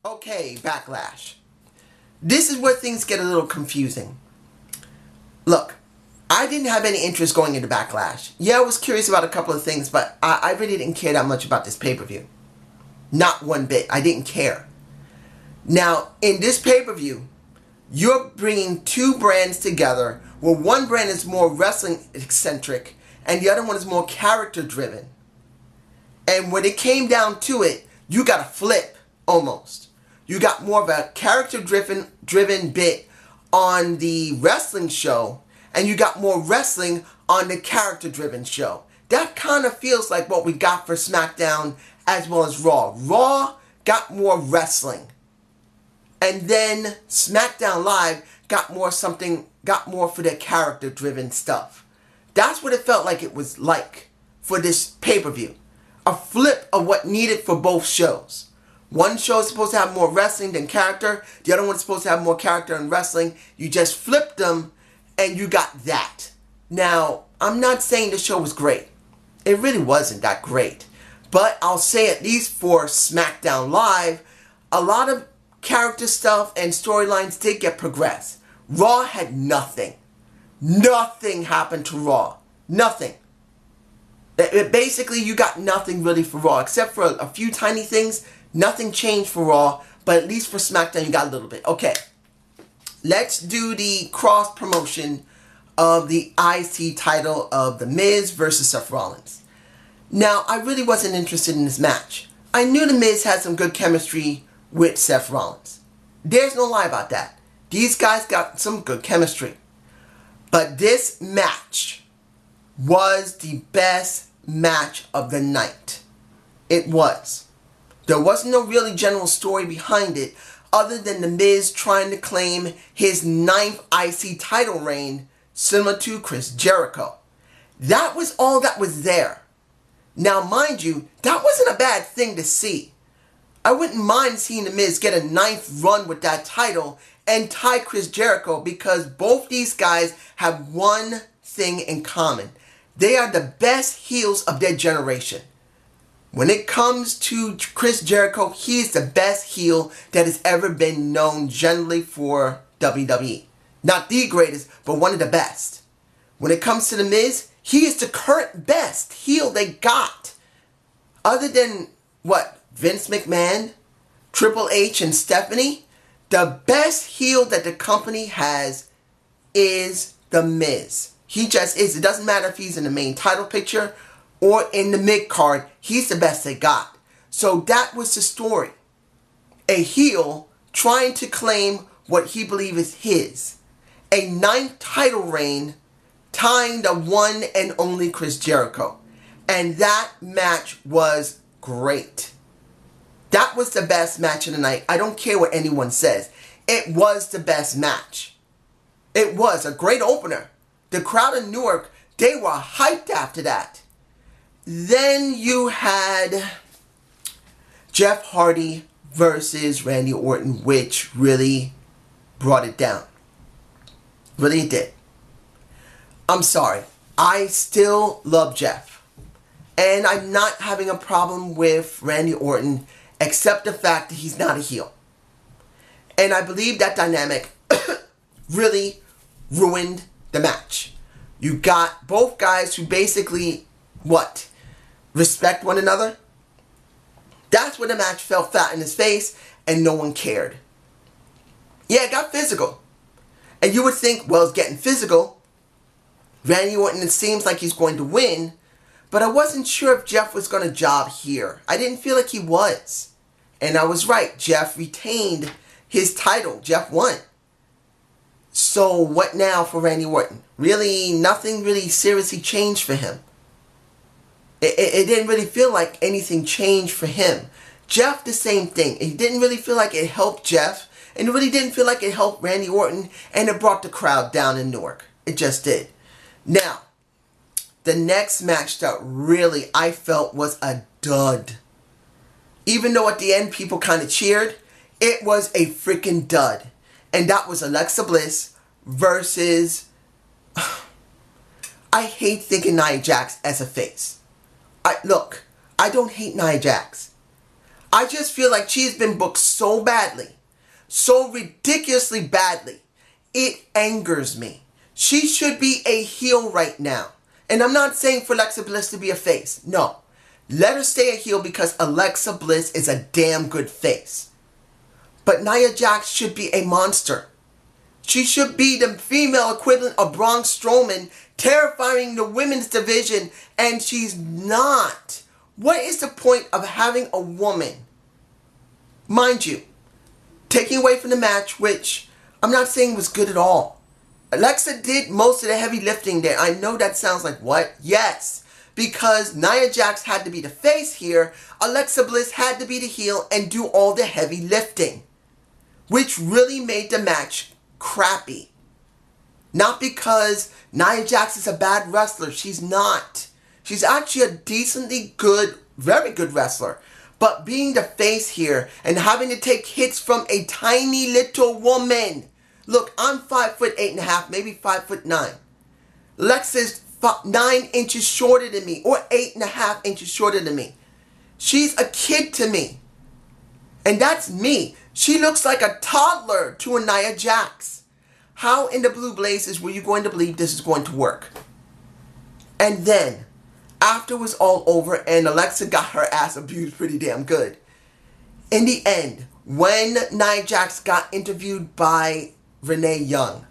Okay, Backlash. This is where things get a little confusing. Look, I didn't have any interest going into Backlash. Yeah, I was curious about a couple of things, but I really didn't care that much about this pay-per-view. Not one bit. I didn't care. Now, in this pay-per-view, you're bringing two brands together where one brand is more wrestling eccentric and the other one is more character driven. And when it came down to it, you got a flip almost. You got more of a character driven bit on the wrestling show, and you got more wrestling on the character driven show. That kind of feels like what we got for SmackDown as well as Raw. Raw got more wrestling. And then SmackDown Live got more for their character driven stuff. That's what it felt like it was like for this pay-per-view. A flip of what needed for both shows. One show is supposed to have more wrestling than character. The other one's supposed to have more character and wrestling. You just flipped them and you got that. Now, I'm not saying the show was great. It really wasn't that great. But I'll say at least for SmackDown Live, a lot of character stuff and storylines did get progressed. Raw had nothing. Nothing happened to Raw. Nothing. Basically, you got nothing really for Raw, except for a few tiny things. Nothing changed for Raw, but at least for SmackDown, you got a little bit. Okay, let's do the cross promotion of the IC title of The Miz versus Seth Rollins. Now, I really wasn't interested in this match. I knew The Miz had some good chemistry with Seth Rollins. There's no lie about that. These guys got some good chemistry. But this match was the best match of the night. It was. There wasn't no really general story behind it other than The Miz trying to claim his 9th IC title reign similar to Chris Jericho. That was all that was there. Now mind you, that wasn't a bad thing to see. I wouldn't mind seeing The Miz get a 9th run with that title and tie Chris Jericho because both these guys have one thing in common. They are the best heels of their generation. When it comes to Chris Jericho, he is the best heel that has ever been known generally for WWE. Not the greatest, but one of the best. When it comes to The Miz, he is the current best heel they got. Other than, Vince McMahon, Triple H, and Stephanie, the best heel that the company has is The Miz. He just is. It doesn't matter if he's in the main title picture or in the mid-card. He's the best they got. So that was the story. A heel trying to claim what he believes is his. A 9th title reign tying the one and only Chris Jericho. And that match was great. That was the best match of the night. I don't care what anyone says. It was the best match. It was a great opener. The crowd in Newark, they were hyped after that. Then you had Jeff Hardy versus Randy Orton, which really brought it down. Really it did. I'm sorry. I still love Jeff. And I'm not having a problem with Randy Orton, except the fact that he's not a heel. And I believe that dynamic really ruined the match. You got both guys who basically, respect one another. That's when the match fell flat in his face and no one cared. Yeah, it got physical. And you would think, well, it's getting physical. Randy Orton, it seems like he's going to win. But I wasn't sure if Jeff was going to job here. I didn't feel like he was. And I was right. Jeff retained his title. Jeff won. So what now for Randy Orton? Really, nothing really seriously changed for him. It didn't really feel like anything changed for him. Jeff, the same thing. It didn't really feel like it helped Jeff. And it really didn't feel like it helped Randy Orton. And it brought the crowd down in Newark. It just did. Now, the next match that really I felt was a dud. Even though at the end people kind of cheered, it was a freaking dud. And that was Alexa Bliss versus... I hate thinking Nia Jax as a face. Look, I don't hate Nia Jax. I just feel like she's been booked so badly, so ridiculously badly. It angers me. She should be a heel right now. And I'm not saying for Alexa Bliss to be a face. No. Let her stay a heel because Alexa Bliss is a damn good face. But Nia Jax should be a monster. She should be the female equivalent of Braun Strowman, terrifying the women's division, and she's not. What is the point of having a woman, mind you, taking away from the match, which I'm not saying was good at all. Alexa did most of the heavy lifting there. I know that sounds like what? Yes. Because Nia Jax had to be the face here, Alexa Bliss had to be the heel and do all the heavy lifting, which really made the match crappy. Not because Nia Jax is a bad wrestler. She's not. She's actually a decently good, very good wrestler. But being the face here and having to take hits from a tiny little woman. Look, I'm 5'8.5", maybe 5'9". Alexa's 9 inches shorter than me, or 8.5 inches shorter than me. She's a kid to me. And that's me. She looks like a toddler to a Nia Jax. How in the blue blazes were you going to believe this is going to work? And then, after it was all over and Alexa got her ass abused pretty damn good, in the end, when Nia Jax got interviewed by Renee Young,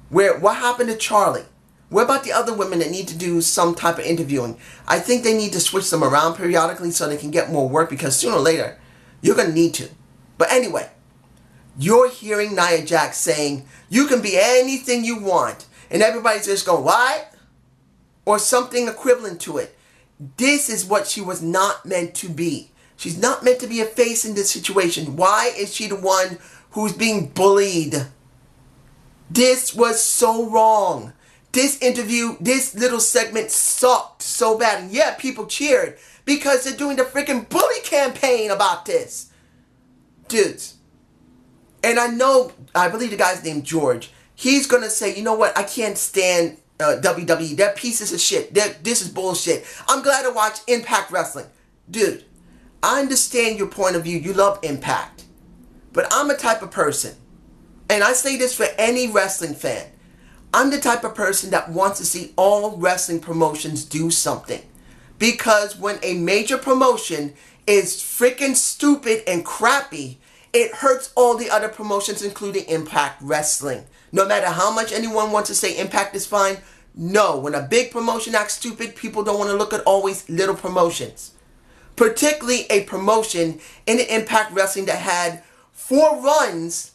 what happened to Charlie? What about the other women that need to do some type of interviewing? I think they need to switch them around periodically so they can get more work, because sooner or later, you're going to need to. But anyway, you're hearing Nia Jax saying, you can be anything you want. And everybody's just going, what? Or something equivalent to it. This is what she was not meant to be. She's not meant to be a face in this situation. Why is she the one who's being bullied? This was so wrong. This interview, this little segment sucked so bad. And yeah, people cheered because they're doing the freaking bully campaign about this. Dudes. And I believe the guy's named George. He's going to say, you know what, I can't stand WWE. They're pieces of shit. This is bullshit. I'm glad to watch Impact Wrestling. Dude, I understand your point of view. You love Impact. But I'm a type of person, and I say this for any wrestling fan, I'm the type of person that wants to see all wrestling promotions do something. Because when a major promotion is freaking stupid and crappy, it hurts all the other promotions, including Impact Wrestling. No matter how much anyone wants to say Impact is fine, no. When a big promotion acts stupid, people don't want to look at always little promotions. Particularly a promotion in Impact Wrestling that had 4 runs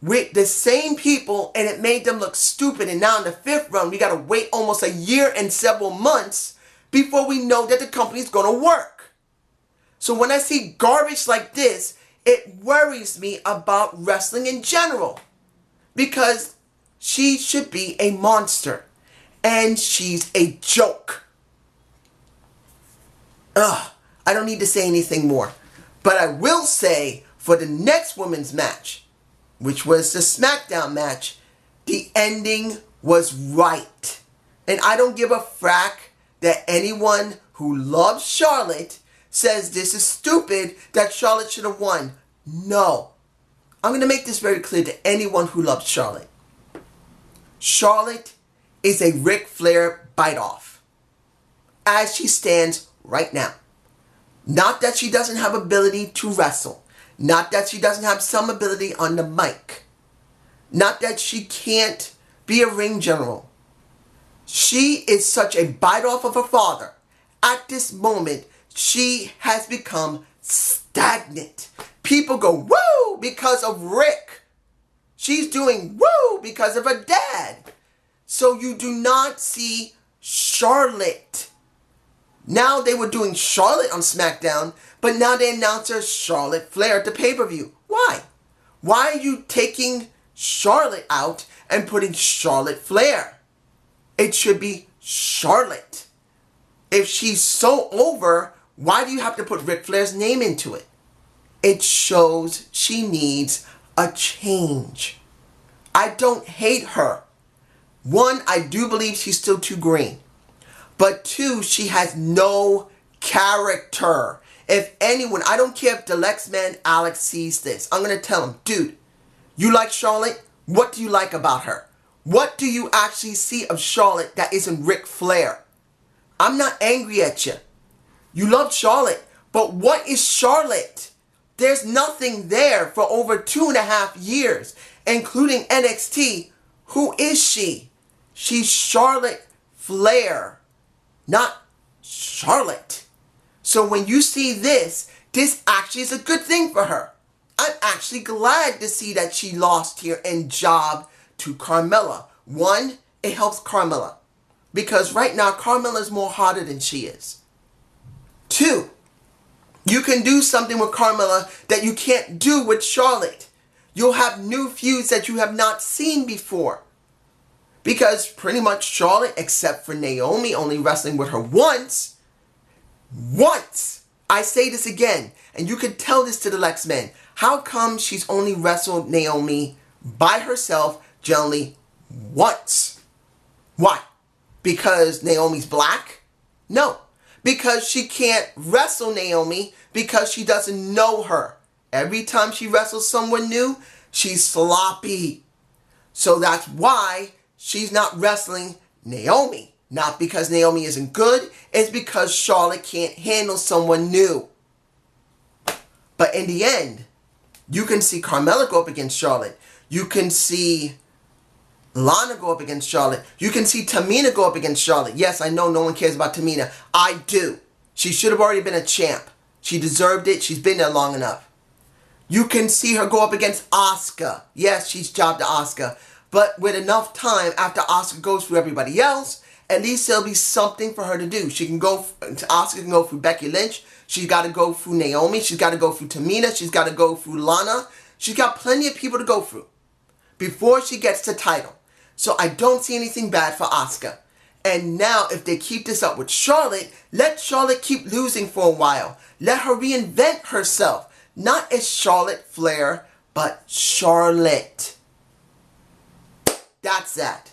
with the same people, and it made them look stupid. And now in the 5th run, we got to wait almost a year and several months before we know that the company's going to work. So when I see garbage like this, it worries me about wrestling in general. Because she should be a monster. And she's a joke. Ugh, I don't need to say anything more. But I will say, for the next women's match, which was the SmackDown match, the ending was right. And I don't give a frack that anyone who loves Charlotte says this is stupid, that Charlotte should have won. No. I'm going to make this very clear to anyone who loves Charlotte. Charlotte is a Ric Flair bite-off, as she stands right now. Not that she doesn't have ability to wrestle. Not that she doesn't have some ability on the mic. Not that she can't be a ring general. She is such a bite-off of her father. At this moment, she has become stagnant. People go, woo, because of Rick. She's doing woo because of her dad. So you do not see Charlotte. Now they were doing Charlotte on SmackDown, but now they announce her Charlotte Flair at the pay-per-view. Why? Why are you taking Charlotte out and putting Charlotte Flair? It should be Charlotte. If she's so over, why do you have to put Ric Flair's name into it? It shows she needs a change. I don't hate her. 1, I do believe she's still too green. But 2, she has no character. If anyone, I don't care if the Lex Man Alex sees this, I'm going to tell him, dude, you like Charlotte? What do you like about her? What do you actually see of Charlotte that isn't Ric Flair? I'm not angry at you. You love Charlotte, but what is Charlotte? There's nothing there for over 2.5 years, including NXT. Who is she? She's Charlotte Flair, not Charlotte. So when you see this actually is a good thing for her. I'm actually glad to see that she lost here and job to Carmella. One, it helps Carmella, because right now Carmella's more hotter than she is. Two, you can do something with Carmella that you can't do with Charlotte. You'll have new feuds that you have not seen before. Because pretty much Charlotte, except for Naomi only wrestling with her once. I say this again, and you can tell this to the Lex Men. How come she's only wrestled Naomi by herself generally once? Why? Because Naomi's black? No. Because she can't wrestle Naomi because she doesn't know her. Every time she wrestles someone new, she's sloppy. So that's why she's not wrestling Naomi. Not because Naomi isn't good, it's because Charlotte can't handle someone new. But in the end, you can see Carmella go up against Charlotte. You can see Lana go up against Charlotte. You can see Tamina go up against Charlotte. Yes, I know no one cares about Tamina. I do. She should have already been a champ. She deserved it. She's been there long enough. You can see her go up against Asuka. Yes, she's jobbed to Asuka. But with enough time after Asuka goes through everybody else, at least there'll be something for her to do. She can go, Asuka can go through Becky Lynch. She's got to go through Naomi. She's got to go through Tamina. She's got to go through Lana. She's got plenty of people to go through before she gets the title. So I don't see anything bad for Asuka. And now if they keep this up with Charlotte, let Charlotte keep losing for a while. Let her reinvent herself. Not as Charlotte Flair, but Charlotte. That's that.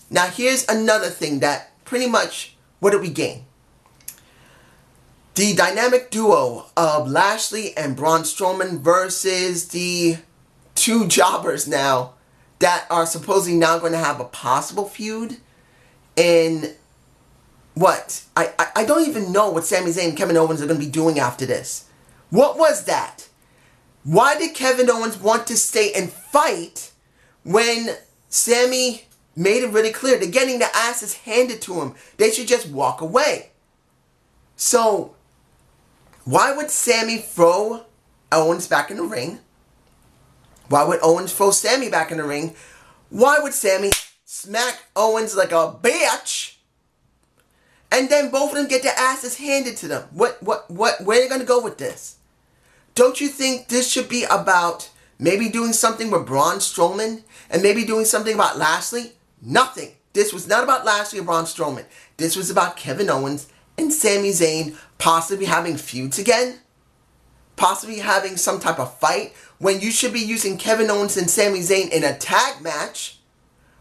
Now here's another thing that pretty much, what did we gain? The dynamic duo of Lashley and Braun Strowman versus the two jobbers now that are supposedly now going to have a possible feud. And what? I don't even know what Sami Zayn and Kevin Owens are going to be doing after this. What was that? Why did Kevin Owens want to stay and fight when Sami made it really clear they're getting their asses handed to him? They should just walk away. So, why would Sami throw Owens back in the ring? Why would Owens throw Sami back in the ring? Why would Sami smack Owens like a bitch? And then both of them get their asses handed to them. Where are they going to go with this? Don't you think this should be about maybe doing something with Braun Strowman and maybe doing something about Lashley? Nothing. This was not about Lashley or Braun Strowman. This was about Kevin Owens and Sami Zayn possibly having feuds again. Possibly having some type of fight when you should be using Kevin Owens and Sami Zayn in a tag match.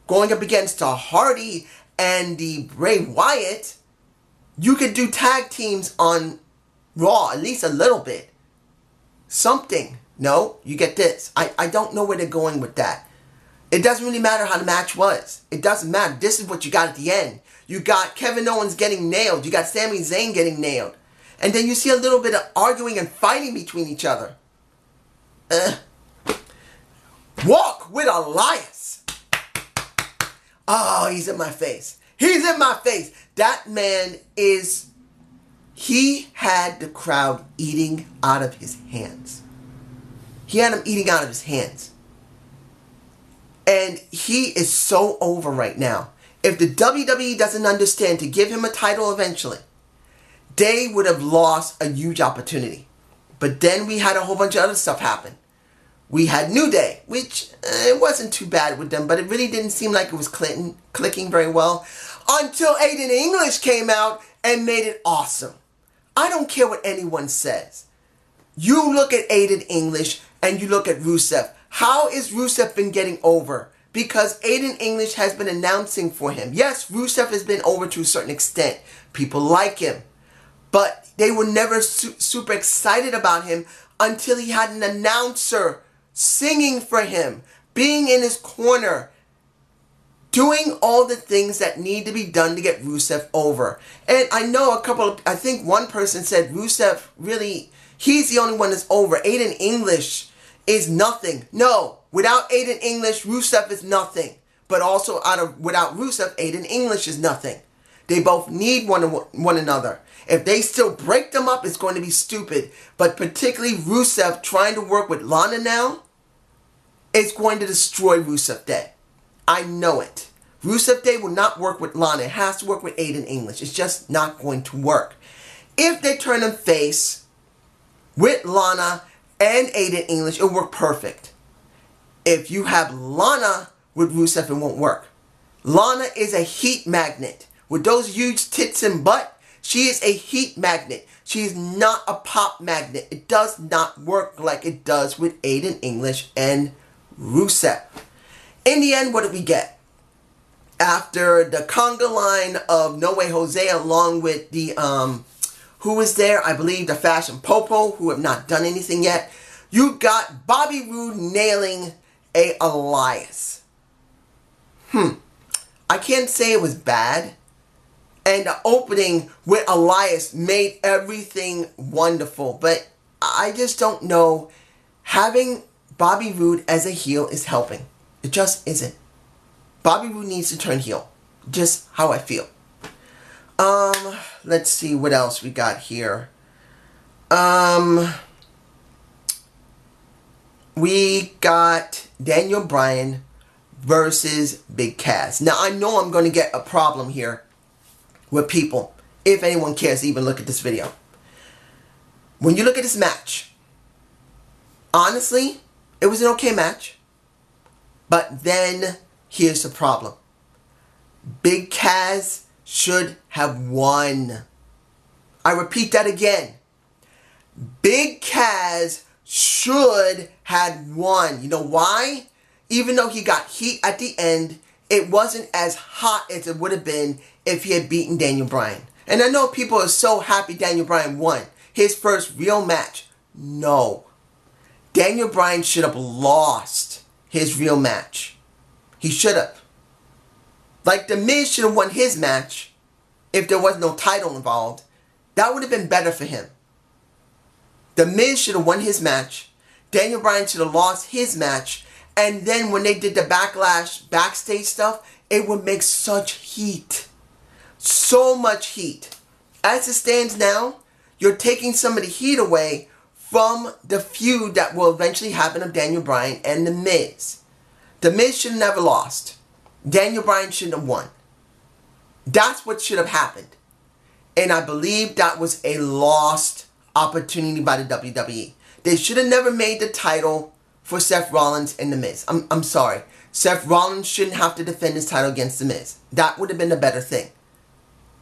Going up against Hardy and the Bray Wyatt. You could do tag teams on Raw at least a little bit. Something. No, you get this. I don't know where they're going with that. It doesn't really matter how the match was. It doesn't matter. This is what you got at the end. You got Kevin Owens getting nailed. You got Sami Zayn getting nailed. And then you see a little bit of arguing and fighting between each other. Walk with Elias. Oh, he's in my face. He's in my face. That man is... He had the crowd eating out of his hands. He had them eating out of his hands. And he is so over right now. If the WWE doesn't understand to give him a title eventually, they would have lost a huge opportunity. But then we had a whole bunch of other stuff happen. We had New Day, which it wasn't too bad with them, but it really didn't seem like it was clicking very well. Until Aiden English came out and made it awesome. I don't care what anyone says. You look at Aiden English and you look at Rusev. How is Rusev been getting over? Because Aiden English has been announcing for him. Yes, Rusev has been over to a certain extent. People like him. But they were never super excited about him until he had an announcer singing for him, being in his corner, doing all the things that need to be done to get Rusev over. And I know I think one person said Rusev really, he's the only one that's over. Aiden English is nothing. No, without Aiden English, Rusev is nothing. But also without Rusev, Aiden English is nothing. They both need one another. If they still break them up, it's going to be stupid. But particularly Rusev trying to work with Lana now, it's going to destroy Rusev Day. I know it. Rusev Day will not work with Lana. It has to work with Aiden English. It's just not going to work. If they turn him face with Lana and Aiden English, it'll work perfect. If you have Lana with Rusev, it won't work. Lana is a heat magnet. With those huge tits and butt, she is a heat magnet. She is not a pop magnet. It does not work like it does with Aiden English and Rusev. In the end, what did we get? After the conga line of No Way Jose, along with the, who was there? I believe the Fashion Popo, who have not done anything yet. You got Bobby Roode nailing a Elias. I can't say it was bad. And the opening with Elias made everything wonderful. But I just don't know. Having Bobby Roode as a heel is helping. It just isn't. Bobby Roode needs to turn heel. Just how I feel. Let's see what else we got here. We got Daniel Bryan versus Big Cass. Now, I know I'm going to get a problem here with people, if anyone cares to even look at this video. When you look at this match, honestly, it was an okay match. But then, here's the problem. Big Cass should have won. I repeat that again. Big Cass should have won. You know why? Even though he got heat at the end, it wasn't as hot as it would have been if he had beaten Daniel Bryan. And I know people are so happy Daniel Bryan won his first real match. No. Daniel Bryan should have lost his real match. He should have. Like The Miz should have won his match if there was no title involved. That would have been better for him. The Miz should have won his match. Daniel Bryan should have lost his match. And then when they did the Backlash backstage stuff, it would make such heat. So much heat. As it stands now, you're taking some of the heat away from the feud that will eventually happen of Daniel Bryan and The Miz. The Miz should have never lost. Daniel Bryan shouldn't have won. That's what should have happened. And I believe that was a lost opportunity by the WWE. They should have never made the title for Seth Rollins and The Miz. I'm sorry. Seth Rollins shouldn't have to defend his title against The Miz. That would have been the better thing.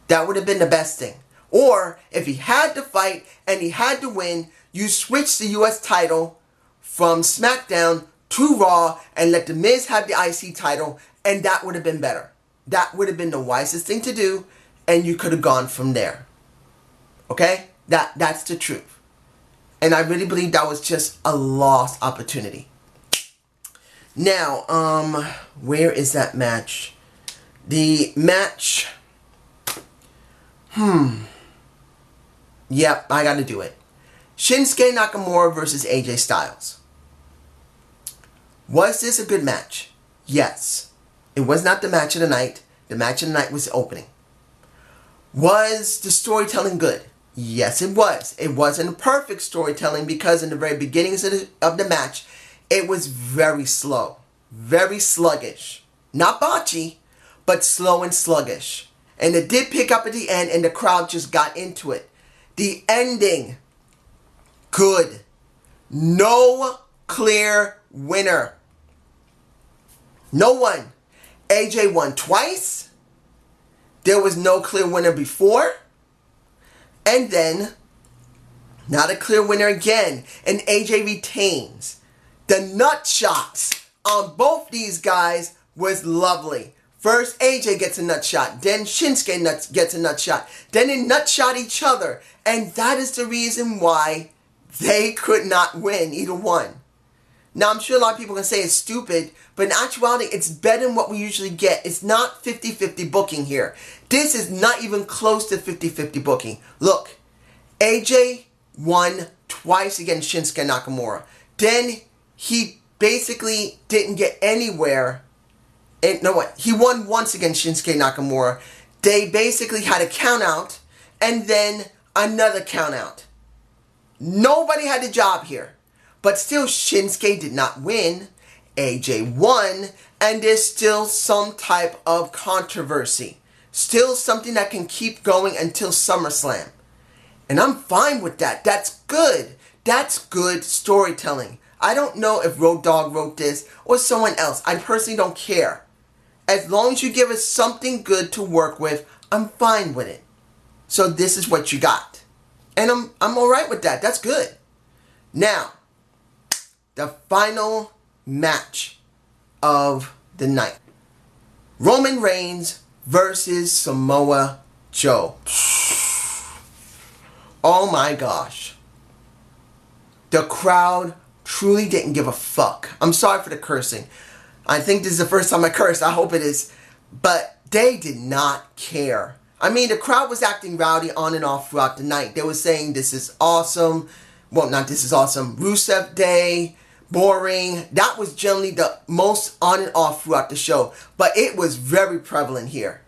That would have been the best thing. Or, if he had to fight and he had to win, you switch the US title from SmackDown to Raw and let The Miz have the IC title, and that would have been better. That would have been the wisest thing to do, and you could have gone from there. Okay? That's the truth. And I really believe that was just a lost opportunity. Now, where is that match? The match... Yep, I gotta do it. Shinsuke Nakamura versus AJ Styles. Was this a good match? Yes. It was not the match of the night. The match of the night was the opening. Was the storytelling good? Yes, it was. It wasn't perfect storytelling because in the very beginnings of the match, it was very slow. Very sluggish. Not botchy, but slow and sluggish. And it did pick up at the end and the crowd just got into it. The ending, good. No clear winner. No one. AJ won twice. There was no clear winner before. And then, not a clear winner again. And AJ retains. The nut shots on both these guys was lovely. First AJ gets a nut shot, then Shinsuke gets a nut shot, then they nut shot each other, and that is the reason why they could not win either one. Now, I'm sure a lot of people can say it's stupid, but in actuality, it's better than what we usually get. It's not 50-50 booking here. This is not even close to 50-50 booking. Look, AJ won twice against Shinsuke Nakamura. Then he basically didn't get anywhere. He won once against Shinsuke Nakamura. They basically had a count out and then another count out. Nobody had a job here. But still, Shinsuke did not win. AJ won. And there's still some type of controversy. Still something that can keep going until SummerSlam. And I'm fine with that. That's good. That's good storytelling. I don't know if Road Dogg wrote this or someone else. I personally don't care. As long as you give us something good to work with, I'm fine with it. So this is what you got. And I'm alright with that. That's good. Now, the final match of the night. Roman Reigns versus Samoa Joe. Oh my gosh. The crowd truly didn't give a fuck. I'm sorry for the cursing. I think this is the first time I cursed. I hope it is. But they did not care. I mean, the crowd was acting rowdy on and off throughout the night. They were saying this is awesome. Well, not this is awesome. Rusev Day. Boring. That was generally the most on and off throughout the show. But it was very prevalent here.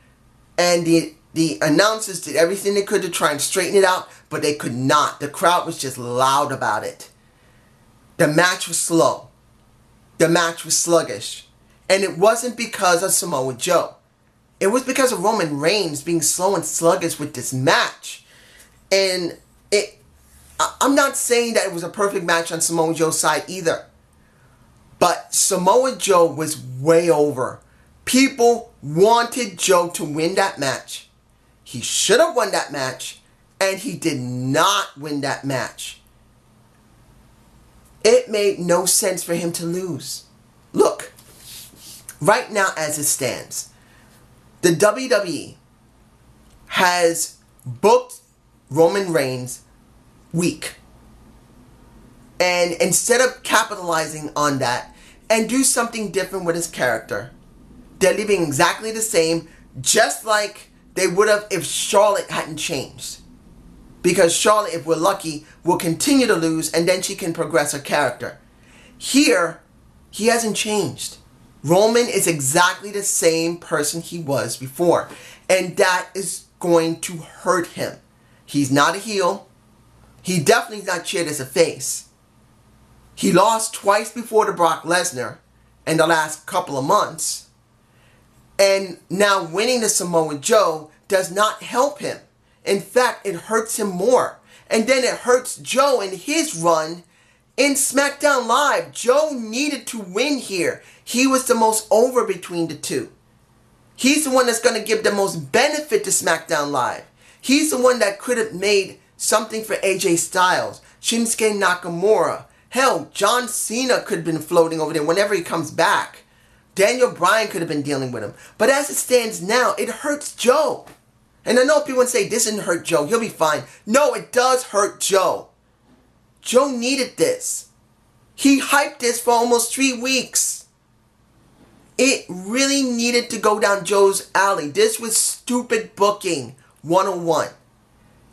And the announcers did everything they could to try and straighten it out. But they could not. The crowd was just loud about it. The match was slow. The match was sluggish. And it wasn't because of Samoa Joe. It was because of Roman Reigns being slow and sluggish with this match. And I'm not saying that it was a perfect match on Samoa Joe's side either. But Samoa Joe was way over. People wanted Joe to win that match. He should have won that match. And he did not win that match. It made no sense for him to lose. Look, right now as it stands, the WWE has booked Roman Reigns weak. And instead of capitalizing on that and do something different with his character, they're leaving exactly the same, just like they would have if Charlotte hadn't changed. Because Charlotte, if we're lucky, will continue to lose and then she can progress her character. Here, he hasn't changed. Roman is exactly the same person he was before. And that is going to hurt him. He's not a heel. He definitely is not cheered as a face. He lost twice before to Brock Lesnar in the last couple of months. And now winning to Samoa Joe does not help him. In fact, it hurts him more. And then it hurts Joe in his run in SmackDown Live. Joe needed to win here. He was the most over between the two. He's the one that's going to give the most benefit to SmackDown Live. He's the one that could have made something for AJ Styles, Shinsuke Nakamura. Hell, John Cena could have been floating over there whenever he comes back. Daniel Bryan could have been dealing with him. But as it stands now, it hurts Joe. And I know people would say, this didn't hurt Joe. He'll be fine. No, it does hurt Joe. Joe needed this. He hyped this for almost 3 weeks. It really needed to go down Joe's alley. This was stupid booking 101.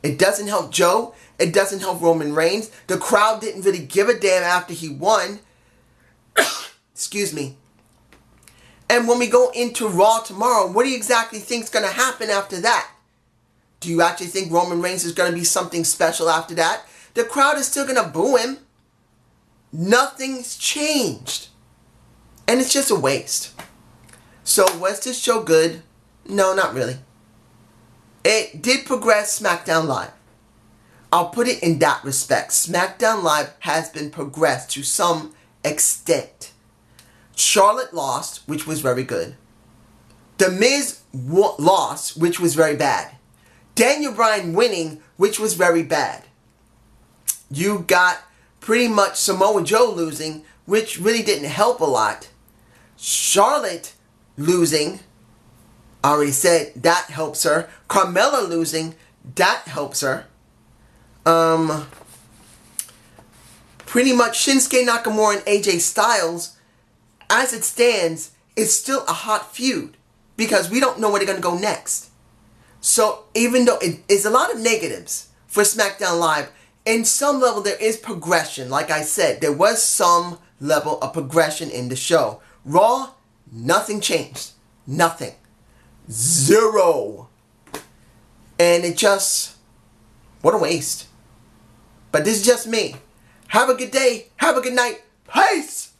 It doesn't help Joe. It doesn't help Roman Reigns. The crowd didn't really give a damn after he won. Excuse me. And when we go into Raw tomorrow, what do you exactly think is going to happen after that? Do you actually think Roman Reigns is going to be something special after that? The crowd is still going to boo him. Nothing's changed. And it's just a waste. So was this show good? No, not really. It did progress SmackDown Live. I'll put it in that respect. SmackDown Live has been progressed to some extent. Charlotte lost, which was very good. The Miz lost, which was very bad. Daniel Bryan winning, which was very bad. You got pretty much Samoa Joe losing, which really didn't help a lot. Charlotte losing, I already said that helps her. Carmella losing, that helps her. Pretty much Shinsuke Nakamura and AJ Styles, as it stands, is still a hot feud because we don't know where they're going to go next. So even though it is a lot of negatives for SmackDown Live, in some level there is progression. Like I said, there was some level of progression in the show. Raw, nothing changed. Nothing. Zero. And it just, what a waste. But this is just me. Have a good day. Have a good night. Peace.